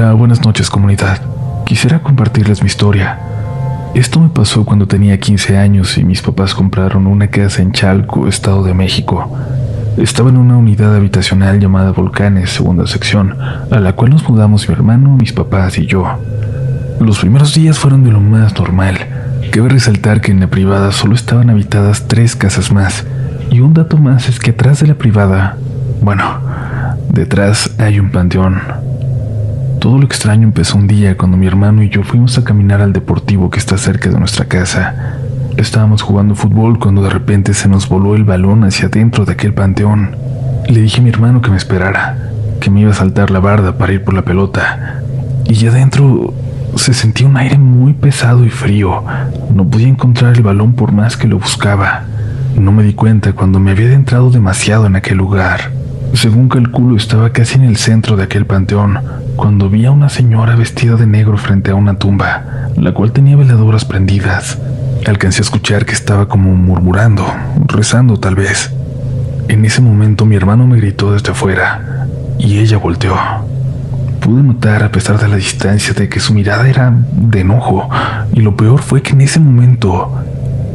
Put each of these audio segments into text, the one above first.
Hola, buenas noches comunidad. Quisiera compartirles mi historia. Esto me pasó cuando tenía 15 años y mis papás compraron una casa en Chalco, Estado de México. Estaba en una unidad habitacional llamada Volcanes, segunda sección, a la cual nos mudamos mi hermano, mis papás y yo. Los primeros días fueron de lo más normal. Cabe resaltar que en la privada solo estaban habitadas 3 casas más. Y un dato más es que atrás de la privada, detrás hay un panteón. Todo lo extraño empezó un día cuando mi hermano y yo fuimos a caminar al deportivo que está cerca de nuestra casa. Estábamos jugando fútbol cuando de repente se nos voló el balón hacia adentro de aquel panteón. Le dije a mi hermano que me esperara, que me iba a saltar la barda para ir por la pelota. Y ya adentro se sentía un aire muy pesado y frío. No podía encontrar el balón por más que lo buscaba. No me di cuenta cuando me había adentrado demasiado en aquel lugar. Según calculo, estaba casi en el centro de aquel panteón, cuando vi a una señora vestida de negro frente a una tumba, la cual tenía veladoras prendidas. Alcancé a escuchar que estaba como murmurando, rezando tal vez. En ese momento mi hermano me gritó desde afuera, y ella volteó. Pude notar, a pesar de la distancia, de que su mirada era de enojo, y lo peor fue que en ese momento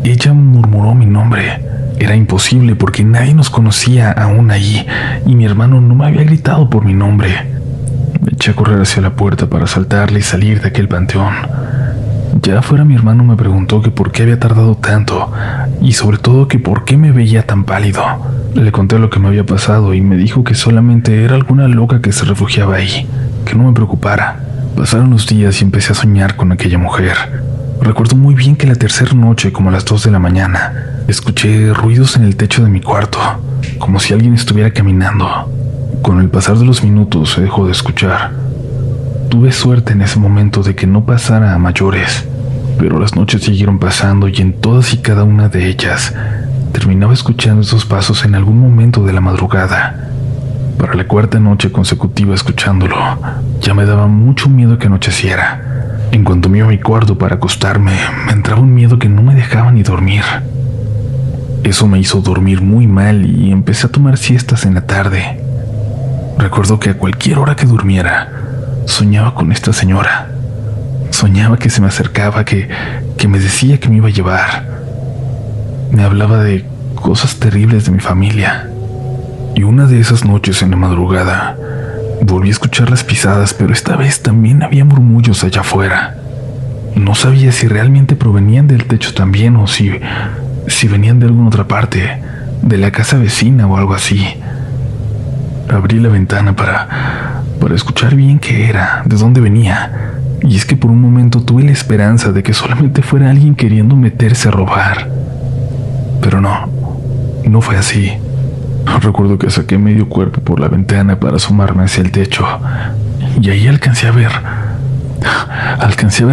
ella murmuró mi nombre. Era imposible porque nadie nos conocía aún allí, y mi hermano no me había gritado por mi nombre. Me eché a correr hacia la puerta para saltarle y salir de aquel panteón. Ya afuera mi hermano me preguntó que por qué había tardado tanto, y sobre todo que por qué me veía tan pálido. Le conté lo que me había pasado y me dijo que solamente era alguna loca que se refugiaba ahí, que no me preocupara. Pasaron los días y empecé a soñar con aquella mujer. Recuerdo muy bien que la tercera noche, como a las 2 de la mañana, escuché ruidos en el techo de mi cuarto, como si alguien estuviera caminando. Con el pasar de los minutos se dejó de escuchar. Tuve suerte en ese momento de que no pasara a mayores, pero las noches siguieron pasando y en todas y cada una de ellas terminaba escuchando esos pasos en algún momento de la madrugada. Para la 4ª noche consecutiva escuchándolo, ya me daba mucho miedo que anocheciera. En cuanto me iba a mi cuarto para acostarme, me entraba un miedo que no me dejaba ni dormir. Eso me hizo dormir muy mal y empecé a tomar siestas en la tarde. Recuerdo que a cualquier hora que durmiera, soñaba con esta señora. Soñaba que se me acercaba, que me decía que me iba a llevar. Me hablaba de cosas terribles de mi familia. Y una de esas noches en la madrugada, volví a escuchar las pisadas, pero esta vez también había murmullos allá afuera. No sabía si realmente provenían del techo también o si venían de alguna otra parte, de la casa vecina o algo así. Abrí la ventana para escuchar bien qué era, de dónde venía. Y es que por un momento tuve la esperanza de que solamente fuera alguien queriendo meterse a robar. Pero no fue así. Recuerdo que saqué medio cuerpo por la ventana para asomarme hacia el techo, y ahí alcancé a ver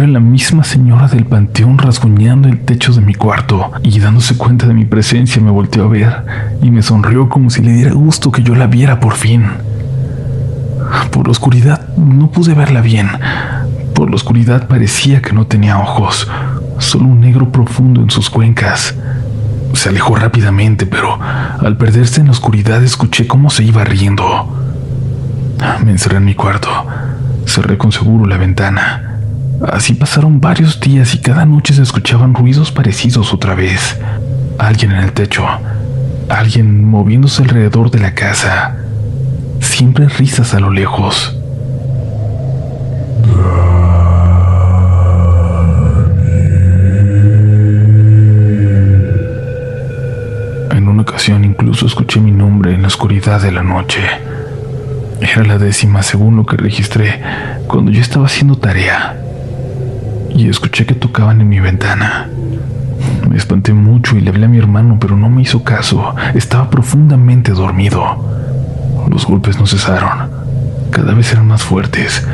a la misma señora del panteón rasguñando el techo de mi cuarto, y dándose cuenta de mi presencia me volteó a ver y me sonrió como si le diera gusto que yo la viera por fin. Por la oscuridad no pude verla bien. Por la oscuridad parecía que no tenía ojos, solo un negro profundo en sus cuencas. Se alejó rápidamente, pero al perderse en la oscuridad escuché cómo se iba riendo. Me encerré en mi cuarto, cerré con seguro la ventana. Así pasaron varios días y cada noche se escuchaban ruidos parecidos otra vez. Alguien en el techo, alguien moviéndose alrededor de la casa. Siempre risas a lo lejos. En una ocasión incluso escuché mi nombre en la oscuridad de la noche. Era la 10ª según lo que registré cuando yo estaba haciendo tarea. Y escuché que tocaban en mi ventana. Me espanté mucho y le hablé a mi hermano, pero no me hizo caso. Estaba profundamente dormido. Los golpes no cesaron. Cada vez eran más fuertes.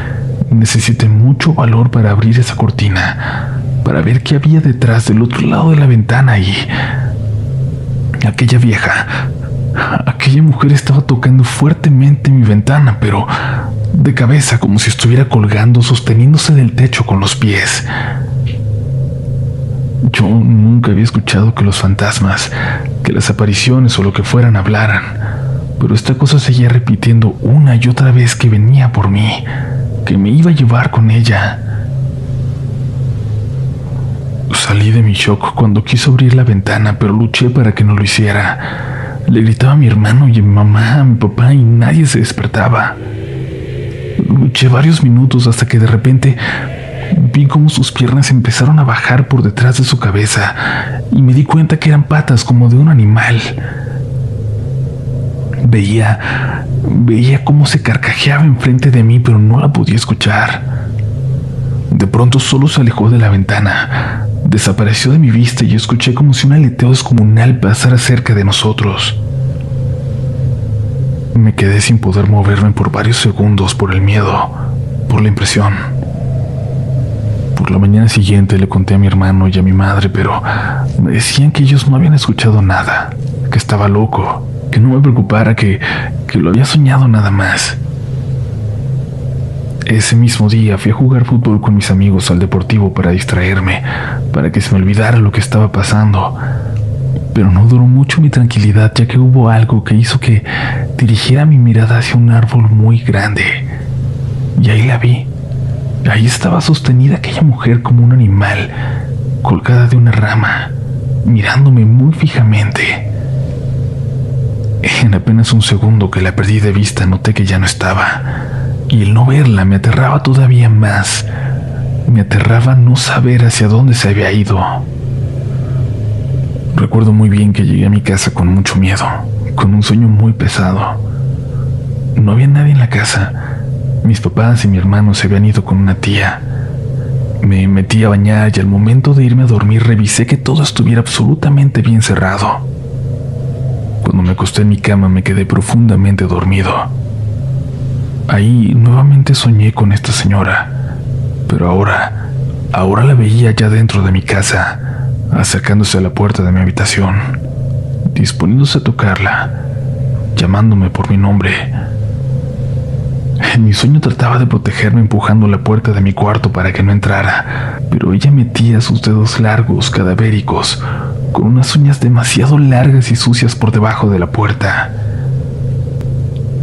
Necesité mucho valor para abrir esa cortina, para ver qué había detrás del otro lado de la ventana y... Aquella mujer estaba tocando fuertemente mi ventana, pero de cabeza, como si estuviera colgando, sosteniéndose del techo con los pies. Yo nunca había escuchado que los fantasmas, que las apariciones o lo que fueran hablaran, pero esta cosa seguía repitiendo una y otra vez que venía por mí. que me iba a llevar con ella. Salí de mi shock cuando quiso abrir la ventana, pero luché para que no lo hiciera. Le gritaba a mi hermano y a mi mamá, a mi papá, y nadie se despertaba. Luché varios minutos hasta que de repente vi cómo sus piernas empezaron a bajar por detrás de su cabeza y me di cuenta que eran patas como de un animal. Veía cómo se carcajeaba enfrente de mí, pero no la podía escuchar. De pronto solo se alejó de la ventana, desapareció de mi vista y escuché como si un aleteo descomunal pasara cerca de nosotros. Me quedé sin poder moverme por varios segundos por el miedo, por la impresión. Por la mañana siguiente le conté a mi hermano y a mi madre, pero me decían que ellos no habían escuchado nada, que estaba loco, que no me preocupara, que lo había soñado nada más. Ese mismo día fui a jugar fútbol con mis amigos al deportivo para distraerme, para que se me olvidara lo que estaba pasando. Pero no duró mucho mi tranquilidad, ya que hubo algo que hizo que dirigiera mi mirada hacia un árbol muy grande. Y ahí la vi. Ahí estaba sostenida aquella mujer como un animal, colgada de una rama, mirándome muy fijamente. En apenas un segundo que la perdí de vista, noté que ya no estaba. Y el no verla me aterraba todavía más. Me aterraba no saber hacia dónde se había ido. Recuerdo muy bien que llegué a mi casa con mucho miedo, con un sueño muy pesado. No había nadie en la casa. Mis papás y mi hermano se habían ido con una tía. Me metí a bañar y al momento de irme a dormir revisé que todo estuviera absolutamente bien cerrado. Cuando me acosté en mi cama me quedé profundamente dormido. Ahí nuevamente soñé con esta señora, pero ahora la veía ya dentro de mi casa, acercándose a la puerta de mi habitación, disponiéndose a tocarla, llamándome por mi nombre. En mi sueño trataba de protegerme empujando la puerta de mi cuarto para que no entrara, pero ella metía sus dedos largos, cadavéricos, con unas uñas demasiado largas y sucias por debajo de la puerta.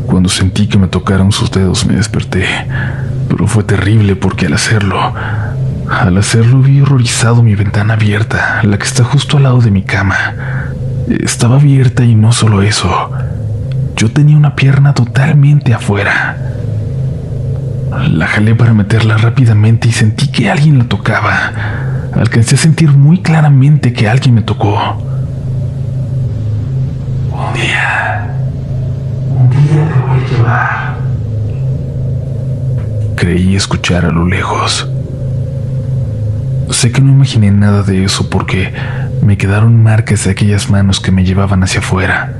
Cuando sentí que me tocaron sus dedos me desperté, pero fue terrible porque al hacerlo vi horrorizado mi ventana abierta, la que está justo al lado de mi cama. Estaba abierta y no solo eso, yo tenía una pierna totalmente afuera. La jalé para meterla rápidamente y sentí que alguien la tocaba. Alcancé a sentir muy claramente que alguien me tocó. Un día te voy a llevar. Creí escuchar a lo lejos. Sé que no imaginé nada de eso porque me quedaron marcas de aquellas manos que me llevaban hacia afuera.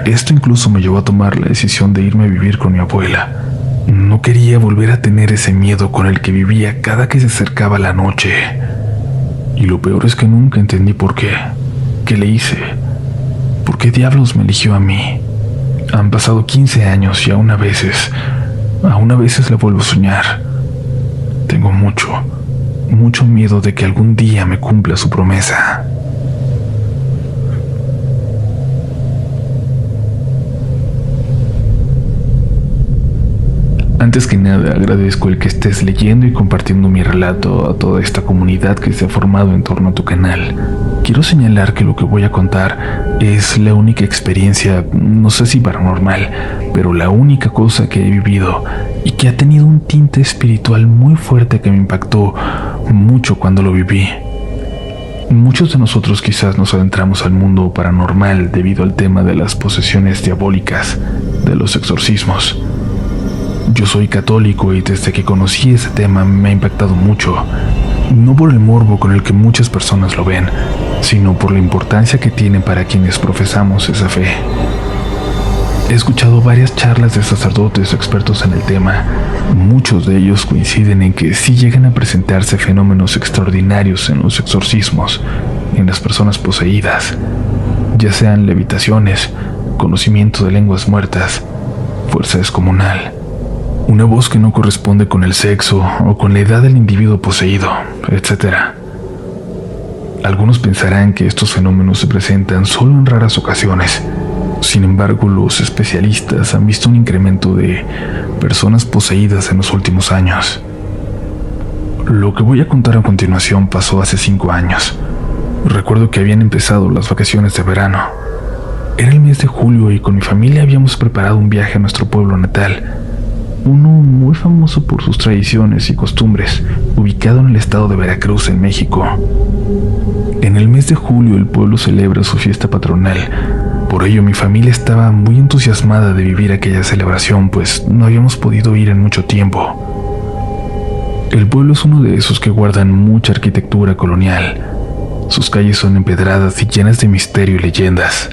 Esto incluso me llevó a tomar la decisión de irme a vivir con mi abuela. No quería volver a tener ese miedo con el que vivía cada que se acercaba la noche. Y lo peor es que nunca entendí por qué. ¿Qué le hice? ¿Por qué diablos me eligió a mí? Han pasado 15 años y aún a veces la vuelvo a soñar. Tengo mucho miedo de que algún día me cumpla su promesa. Antes que nada, agradezco el que estés leyendo y compartiendo mi relato a toda esta comunidad que se ha formado en torno a tu canal. Quiero señalar que lo que voy a contar es la única experiencia, no sé si paranormal, pero la única cosa que he vivido y que ha tenido un tinte espiritual muy fuerte que me impactó mucho cuando lo viví. Muchos de nosotros quizás nos adentramos al mundo paranormal debido al tema de las posesiones diabólicas, de los exorcismos. Yo soy católico y desde que conocí ese tema me ha impactado mucho, no por el morbo con el que muchas personas lo ven, sino por la importancia que tiene para quienes profesamos esa fe. He escuchado varias charlas de sacerdotes o expertos en el tema. Muchos de ellos coinciden en que sí llegan a presentarse fenómenos extraordinarios en los exorcismos, en las personas poseídas, ya sean levitaciones, conocimiento de lenguas muertas, fuerza descomunal, una voz que no corresponde con el sexo o con la edad del individuo poseído, etc. Algunos pensarán que estos fenómenos se presentan solo en raras ocasiones, Sin embargo, los especialistas han visto un incremento de personas poseídas en los últimos años. Lo que voy a contar a continuación pasó hace 5 años. Recuerdo que habían empezado las vacaciones de verano. Era el mes de julio y con mi familia habíamos preparado un viaje a nuestro pueblo natal, uno muy famoso por sus tradiciones y costumbres, ubicado en el estado de Veracruz, en México. En el mes de julio el pueblo celebra su fiesta patronal. Por ello mi familia estaba muy entusiasmada de vivir aquella celebración, pues no habíamos podido ir en mucho tiempo. El pueblo es uno de esos que guardan mucha arquitectura colonial. Sus calles son empedradas y llenas de misterio y leyendas.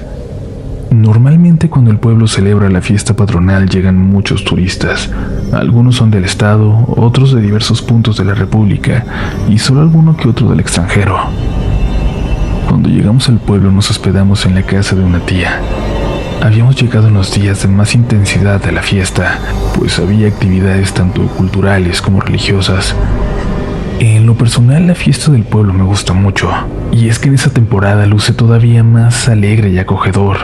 Normalmente cuando el pueblo celebra la fiesta patronal llegan muchos turistas. Algunos son del estado, otros de diversos puntos de la república y solo alguno que otro del extranjero. Cuando llegamos al pueblo nos hospedamos en la casa de una tía. Habíamos llegado en los días de más intensidad de la fiesta, pues había actividades tanto culturales como religiosas. En lo personal, la fiesta del pueblo me gusta mucho, y es que en esa temporada luce todavía más alegre y acogedor.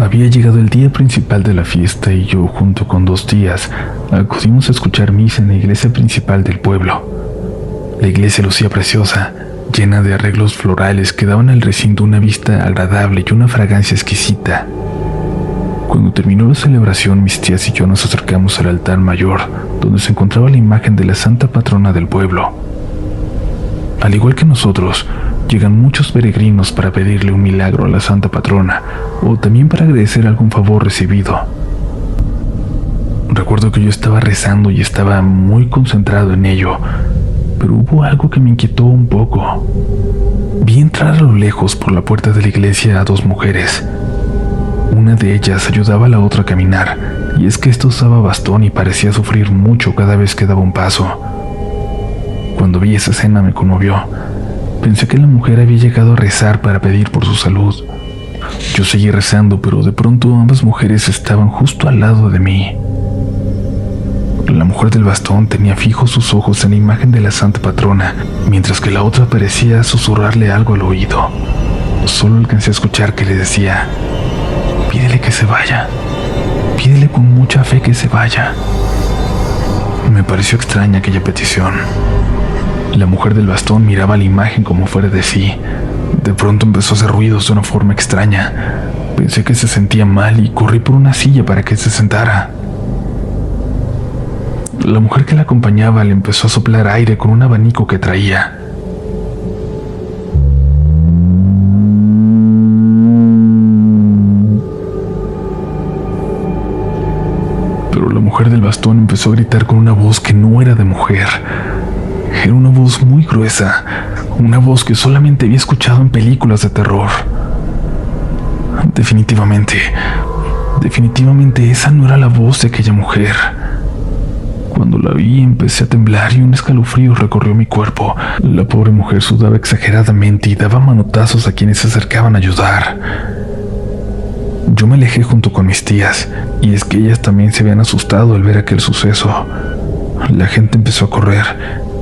Había llegado el día principal de la fiesta y yo, junto con 2 tías, acudimos a escuchar misa en la iglesia principal del pueblo. La iglesia lucía preciosa, llena de arreglos florales que daban al recinto una vista agradable y una fragancia exquisita. Cuando terminó la celebración, mis tías y yo nos acercamos al altar mayor, donde se encontraba la imagen de la santa patrona del pueblo. Al igual que nosotros, llegan muchos peregrinos para pedirle un milagro a la santa patrona, o también para agradecer algún favor recibido. Recuerdo que yo estaba rezando y estaba muy concentrado en ello, pero hubo algo que me inquietó un poco. Vi entrar a lo lejos por la puerta de la iglesia a 2 mujeres. Una de ellas ayudaba a la otra a caminar, y es que esta usaba bastón y parecía sufrir mucho cada vez que daba un paso. Cuando vi esa escena me conmovió. Pensé que la mujer había llegado a rezar para pedir por su salud. Yo seguí rezando, pero de pronto ambas mujeres estaban justo al lado de mí. La mujer del bastón tenía fijos sus ojos en la imagen de la santa patrona, mientras que la otra parecía susurrarle algo al oído. Solo alcancé a escuchar que le decía: «Pídele que se vaya, pídele con mucha fe que se vaya». Me pareció extraña aquella petición. La mujer del bastón miraba la imagen como fuera de sí. De pronto empezó a hacer ruidos de una forma extraña. Pensé que se sentía mal y corrí por una silla para que se sentara. La mujer que la acompañaba le empezó a soplar aire con un abanico que traía. Pero la mujer del bastón empezó a gritar con una voz que no era de mujer. Era una voz muy gruesa, una voz que solamente había escuchado en películas de terror. Definitivamente esa no era la voz de aquella mujer. Cuando la vi empecé a temblar y un escalofrío recorrió mi cuerpo. La pobre mujer sudaba exageradamente y daba manotazos a quienes se acercaban a ayudar. Yo me alejé junto con mis tías, y es que ellas también se habían asustado al ver aquel suceso. La gente empezó a correr,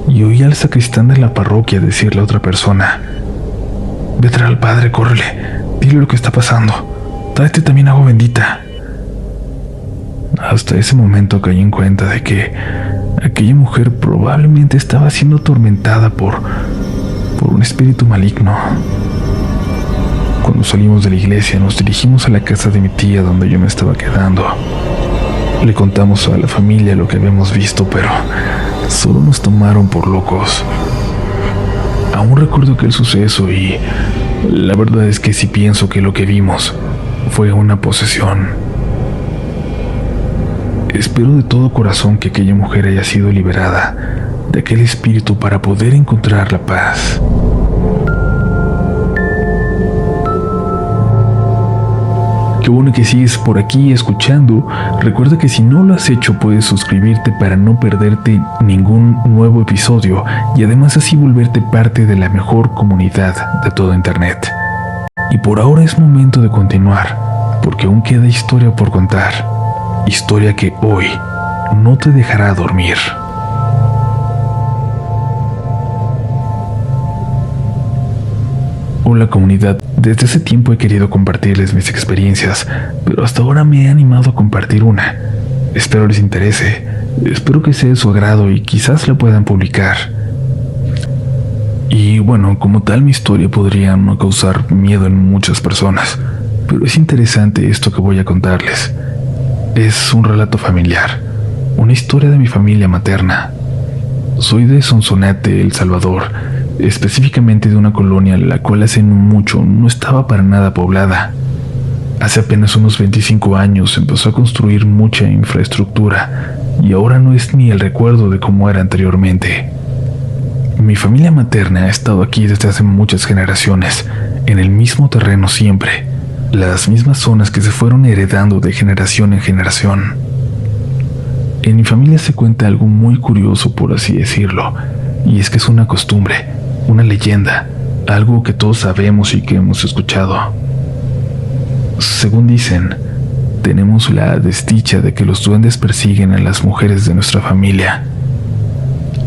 y oí al sacristán de la parroquia decirle a otra persona: «Ve a traer al padre, córrele, dile lo que está pasando, tráete también agua bendita». Hasta ese momento caí en cuenta de que aquella mujer probablemente estaba siendo atormentada por un espíritu maligno. Cuando salimos de la iglesia nos dirigimos a la casa de mi tía donde yo me estaba quedando. Le contamos a la familia lo que habíamos visto, pero solo nos tomaron por locos. Aún recuerdo aquel suceso y la verdad es que sí pienso que lo que vimos fue una posesión. Espero de todo corazón que aquella mujer haya sido liberada de aquel espíritu para poder encontrar la paz. Qué bueno que sigues por aquí escuchando. Recuerda que si no lo has hecho puedes suscribirte para no perderte ningún nuevo episodio y además así volverte parte de la mejor comunidad de todo internet. Y por ahora es momento de continuar, porque aún queda historia por contar. Historia que hoy no te dejará dormir. Hola comunidad, Desde ese tiempo he querido compartirles mis experiencias, pero hasta ahora me he animado a compartir una. Espero les interese, espero que sea de su agrado y quizás la puedan publicar. Y bueno, como tal mi historia podría no causar miedo en muchas personas, pero es interesante esto que voy a contarles. Es un relato familiar, una historia de mi familia materna. Soy de Sonsonate, El Salvador, específicamente de una colonia la cual hace no mucho no estaba para nada poblada. Hace apenas unos 25 años se empezó a construir mucha infraestructura y ahora no es ni el recuerdo de cómo era anteriormente. Mi familia materna ha estado aquí desde hace muchas generaciones, en el mismo terreno siempre, las mismas zonas que se fueron heredando de generación en generación. En mi familia se cuenta algo muy curioso, por así decirlo, y es que es una costumbre, una leyenda, algo que todos sabemos y que hemos escuchado. Según dicen, tenemos la desdicha de que los duendes persiguen a las mujeres de nuestra familia.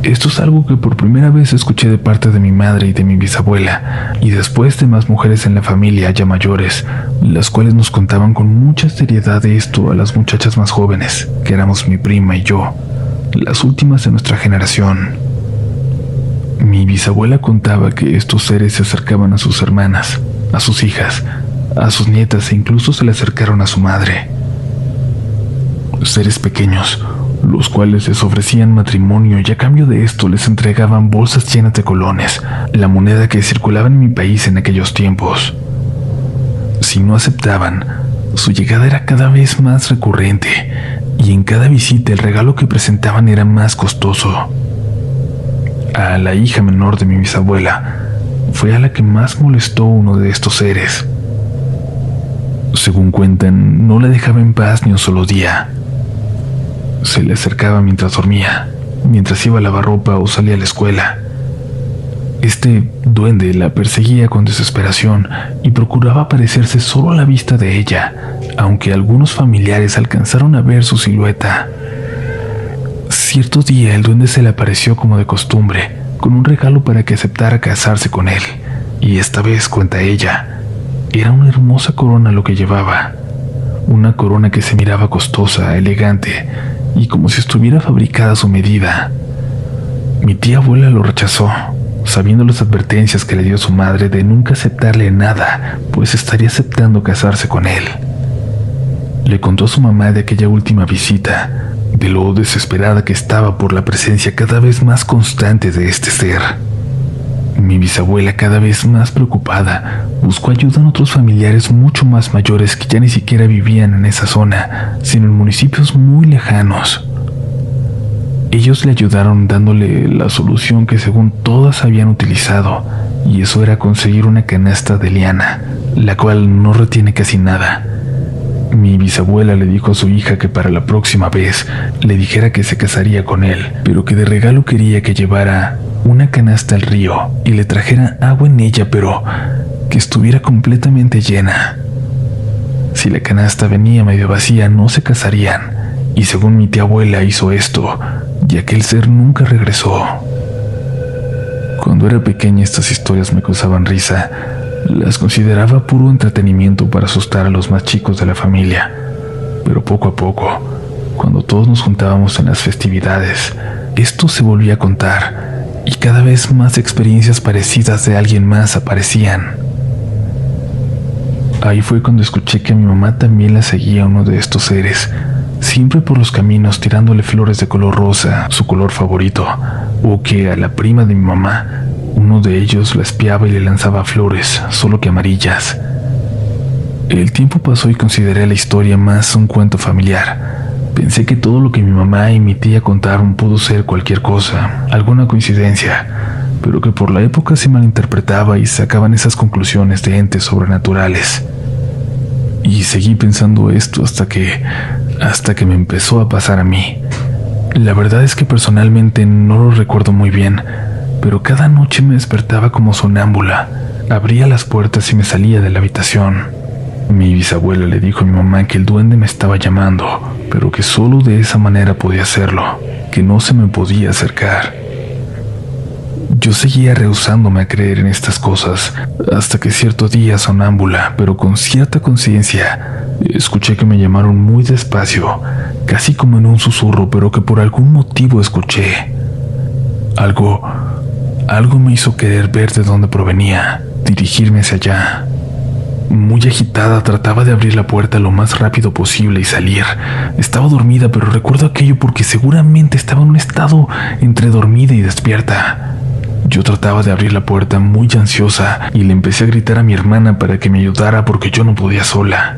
Esto es algo que por primera vez escuché de parte de mi madre y de mi bisabuela, y después de más mujeres en la familia ya mayores, las cuales nos contaban con mucha seriedad de esto a las muchachas más jóvenes, que éramos mi prima y yo, las últimas de nuestra generación. Mi bisabuela contaba que estos seres se acercaban a sus hermanas, a sus hijas, a sus nietas e incluso se le acercaron a su madre. Seres pequeños, los cuales les ofrecían matrimonio y a cambio de esto les entregaban bolsas llenas de colones, la moneda que circulaba en mi país en aquellos tiempos. Si no aceptaban, su llegada era cada vez más recurrente y en cada visita el regalo que presentaban era más costoso. A la hija menor de mi bisabuela fue a la que más molestó uno de estos seres. Según cuentan, no la dejaba en paz ni un solo día. Se le acercaba mientras dormía, mientras iba a lavar ropa o salía a la escuela. Este duende la perseguía con desesperación y procuraba aparecerse solo a la vista de ella, aunque algunos familiares alcanzaron a ver su silueta. Cierto día el duende se le apareció como de costumbre, con un regalo para que aceptara casarse con él, y esta vez, cuenta ella, era una hermosa corona lo que llevaba. Una corona que se miraba costosa, elegante, y como si estuviera fabricada a su medida. Mi tía abuela lo rechazó, sabiendo las advertencias que le dio su madre de nunca aceptarle nada, pues estaría aceptando casarse con él. Le contó a su mamá de aquella última visita, de lo desesperada que estaba por la presencia cada vez más constante de este ser. Mi bisabuela, cada vez más preocupada, buscó ayuda en otros familiares mucho más mayores que ya ni siquiera vivían en esa zona, sino en municipios muy lejanos. Ellos le ayudaron dándole la solución que según todas habían utilizado, y eso era conseguir una canasta de liana, la cual no retiene casi nada. Mi bisabuela le dijo a su hija que para la próxima vez le dijera que se casaría con él, pero que de regalo quería que llevara una canasta al río y le trajera agua en ella, pero que estuviera completamente llena. Si la canasta venía medio vacía, no se casarían, y según mi tía abuela hizo esto, y aquel ser nunca regresó. Cuando era pequeña estas historias me causaban risa, las consideraba puro entretenimiento para asustar a los más chicos de la familia, pero poco a poco, cuando todos nos juntábamos en las festividades, esto se volvía a contar, y cada vez más experiencias parecidas de alguien más aparecían. Ahí fue cuando escuché que a mi mamá también la seguía uno de estos seres, siempre por los caminos tirándole flores de color rosa, su color favorito, o que a la prima de mi mamá, uno de ellos la espiaba y le lanzaba flores, solo que amarillas. El tiempo pasó y consideré la historia más un cuento familiar. Pensé que todo lo que mi mamá y mi tía contaron pudo ser cualquier cosa, alguna coincidencia, pero que por la época se malinterpretaba y sacaban esas conclusiones de entes sobrenaturales. Y seguí pensando esto hasta que me empezó a pasar a mí. La verdad es que personalmente no lo recuerdo muy bien, pero cada noche me despertaba como sonámbula, abría las puertas y me salía de la habitación. Mi bisabuela le dijo a mi mamá que el duende me estaba llamando, pero que solo de esa manera podía hacerlo, que no se me podía acercar. Yo seguía rehusándome a creer en estas cosas, hasta que cierto día sonámbula, pero con cierta conciencia, escuché que me llamaron muy despacio, casi como en un susurro, pero que por algún motivo escuché. Algo me hizo querer ver de dónde provenía, dirigirme hacia allá. Muy agitada, trataba de abrir la puerta lo más rápido posible y salir. Estaba dormida, pero recuerdo aquello porque seguramente estaba en un estado entre dormida y despierta. Yo trataba de abrir la puerta muy ansiosa y le empecé a gritar a mi hermana para que me ayudara porque yo no podía sola.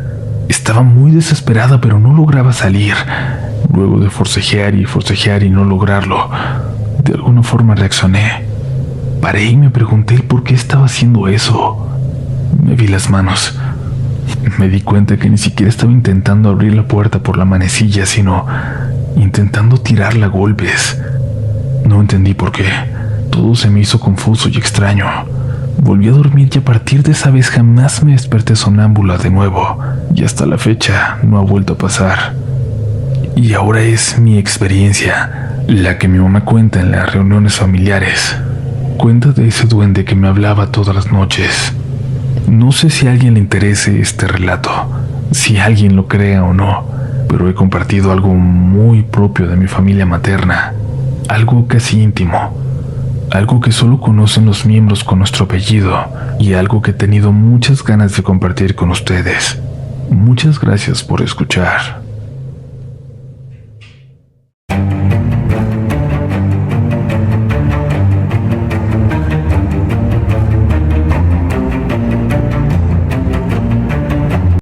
Estaba muy desesperada, pero no lograba salir. Luego de forcejear y no lograrlo, de alguna forma reaccioné. Paré y me pregunté el por qué estaba haciendo eso. Me vi las manos. Me di cuenta que ni siquiera estaba intentando abrir la puerta por la manecilla, sino intentando tirarla a golpes. No entendí por qué. Todo se me hizo confuso y extraño. Volví a dormir y a partir de esa vez jamás me desperté sonámbula de nuevo. Y hasta la fecha no ha vuelto a pasar. Y ahora es mi experiencia, la que mi mamá cuenta en las reuniones familiares. Cuenta de ese duende que me hablaba todas las noches. No sé si a alguien le interese este relato, si alguien lo crea o no, pero he compartido algo muy propio de mi familia materna, algo casi íntimo, algo que solo conocen los miembros con nuestro apellido y algo que he tenido muchas ganas de compartir con ustedes. Muchas gracias por escuchar.